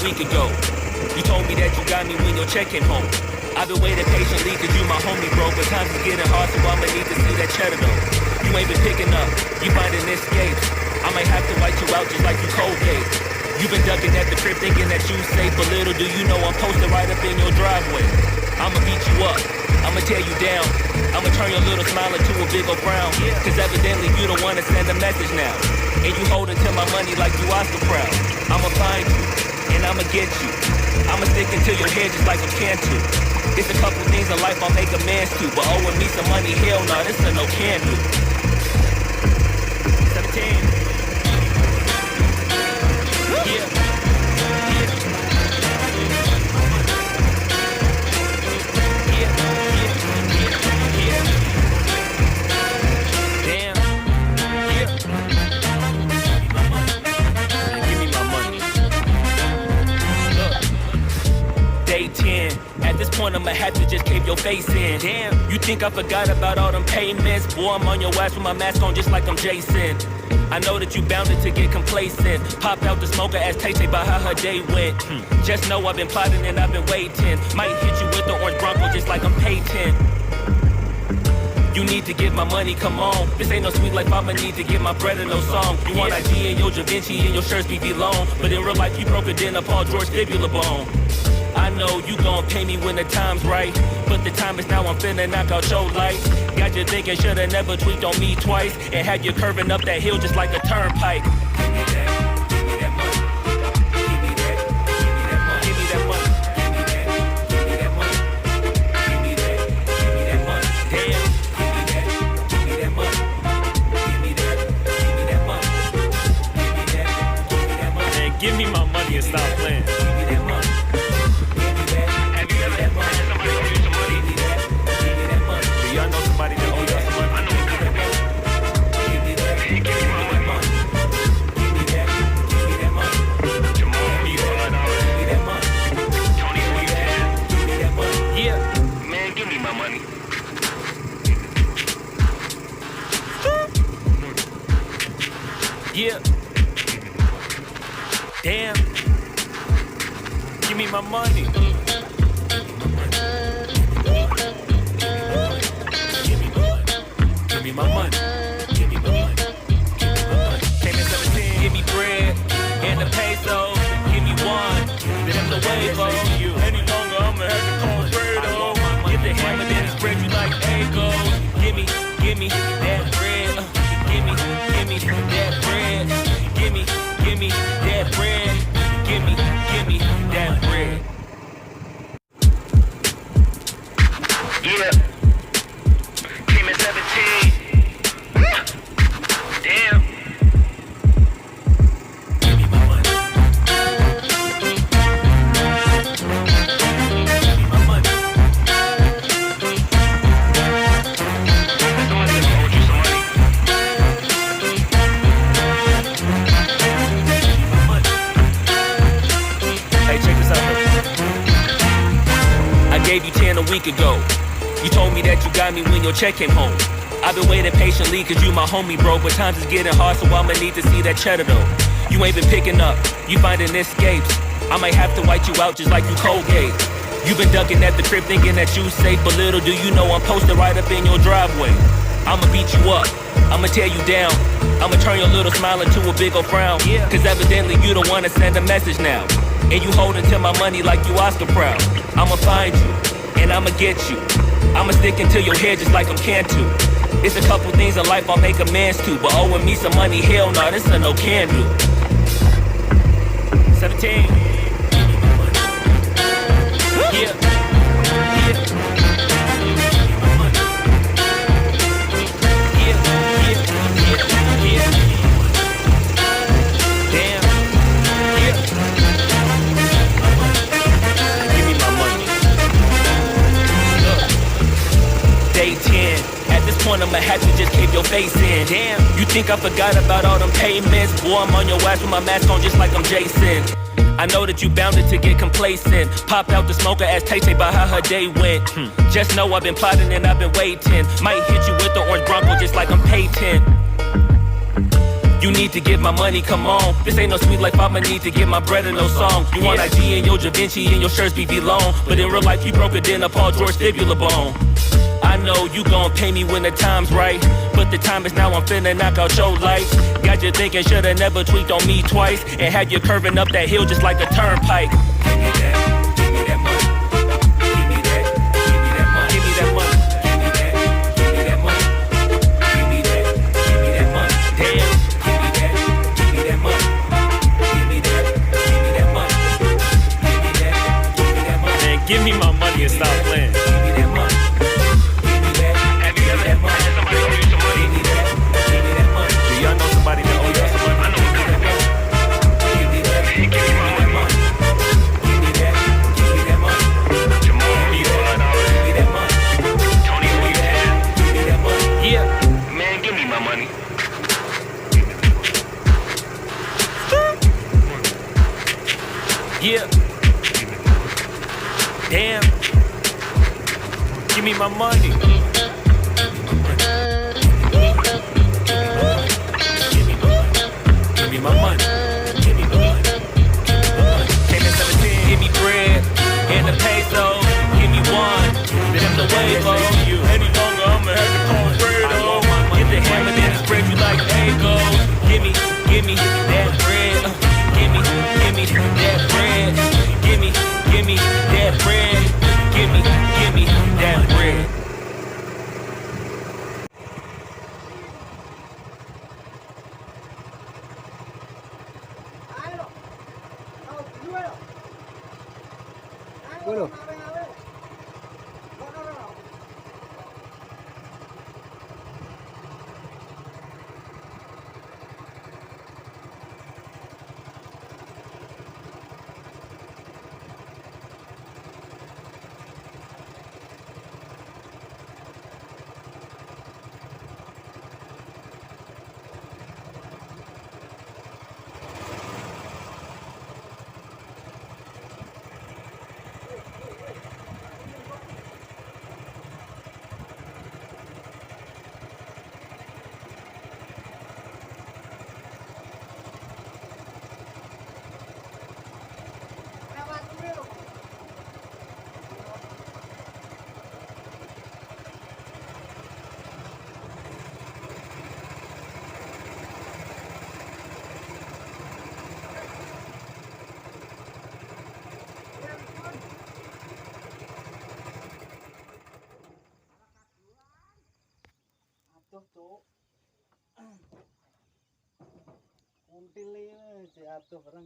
week ago. You told me that you got me when your check came home. I've been waiting patiently cause you my homie, bro. But times is getting hard, so I'ma need to see that cheddar though. You ain't been picking up, you finding escapes. I might have to wipe you out just like you Colgate. You been ducking at the crib thinking that you safe, but little do you know I'm posted right up in your driveway. I'ma beat you up, I'ma tear you down, I'ma turn your little smile into a big old frown. Cause evidently you don't wanna send a message now, and you holding to my money like you Oscar proud. I'ma find you, and I'ma get you. I'ma stick into your head just like a can to. It's a couple things in life I'll make amends to, but owing me some money, hell no, this a no can do. 17. At this point, I'ma have to just cave your face in. Damn, you think I forgot about all them payments? Boy, I'm on your ass with my mask on just like I'm Jason. I know that you bounded to get complacent. Popped out the smoker, asked Tay-Tay about how her day went. Just know I've been plotting and I've been waiting. Might hit you with the orange Bronco just like I'm Peyton. You need to get my money, come on. This ain't no sweet life, I'ma need to get my bread and no song. You want IG and your Da Vinci and your shirts be long. But in real life, you broke it in a Paul George fibula bone. I know you gon' pay me when the time's right, but the time is now, I'm finna knock out your lights. Got you thinking shoulda never tweaked on me twice, and had you curving up that hill just like a turnpike. Give me that, give me that money. Give me that, give me that money. Give me that, give me that money. Give me that, give me that money. Damn, give me that, give me that money. Give me that, give me that money. Give me that, give me that money. Man, give me my money and stop playing. Give me that money. Yeah. Damn. Give me my money. Give me my money. Give me my money. Give me my money. Came in 17. Give me bread and the peso. Give me one. Then the wavo. Any longer, I'ma have to call Fredo. Get the hammer, then spread you like Eggo. Give me that bread. Give me that bread. Give me that bread. Give me that bread. Yeah. Came at 17. Damn. Give me my money. Give me my money. Somebody ever owed you some money? Hey, check this out. I gave you 10 a week ago. You told me that you got me when your check came home. I've been waiting patiently cause you my homie, bro. But times is getting hard, so I'ma need to see that cheddar though. You ain't been picking up, you finding escapes. I might have to wipe you out just like you Colgate. You been ducking at the crib thinking that you safe, but little do you know I'm posted right up in your driveway. I'ma beat you up, I'ma tear you down, I'ma turn your little smile into a big old frown. Cause evidently you don't wanna send a message now, and you holding to my money like you Oscar proud. I'ma find you, and I'ma get you. I'ma stick into your head just like I'm Cantu. It's a couple things in life I'll make amends to, but owing me some money, hell no, this a no can do. 17. Yeah. I'ma have to just cave your face in. Damn, you think I forgot about all them payments? Boy, I'm on your ass with my mask on just like I'm Jason. I know that you bounded to get complacent. Popped out the smoker, asked Tay-Tay about how her day went. Just know I've been plotting and I've been waiting. Might hit you with the orange Bronco just like I'm Peyton. You need to get my money, come on. This ain't no sweet life, I'ma need to get my bread and no song. You want IG and your Da Vinci and your shirts be long. But in real life, you broke it in a Paul George fibula bone. I know you gon' pay me when the time's right, but the time is now, I'm finna knock out your lights. Got you thinking, shoulda never tweaked on me twice, and had you curving up that hill just like a turnpike. Give me that, give me that money. Give me that, give me that money. Give me that money. Give me that, give me that money. Give me that, give me that money. Damn. Give me that, give me that money. Give me that, give me that money. Give me that, give me that money. Man, give me my money and stop playing. Give me that money. Somebody that owe you some money. I know what kind of money. Give me that. Give me my money. Give me that. Give me that money. Jamal, you fine already. Give me that money. Tony, who you have? Give me that money. Yeah. Man, give me my money. Yeah. Damn. Give me my money. Give me my money. Give me my money. Came in 17, give me bread and the peso. Give me one, then I'm the wave. Any longer, I'ma have to call Fredo. Get the hammer, then spread you like Lego. Give me that bread. Give me that bread. Give me that bread. Give me that bread. Bueno. Until ini si atuh orang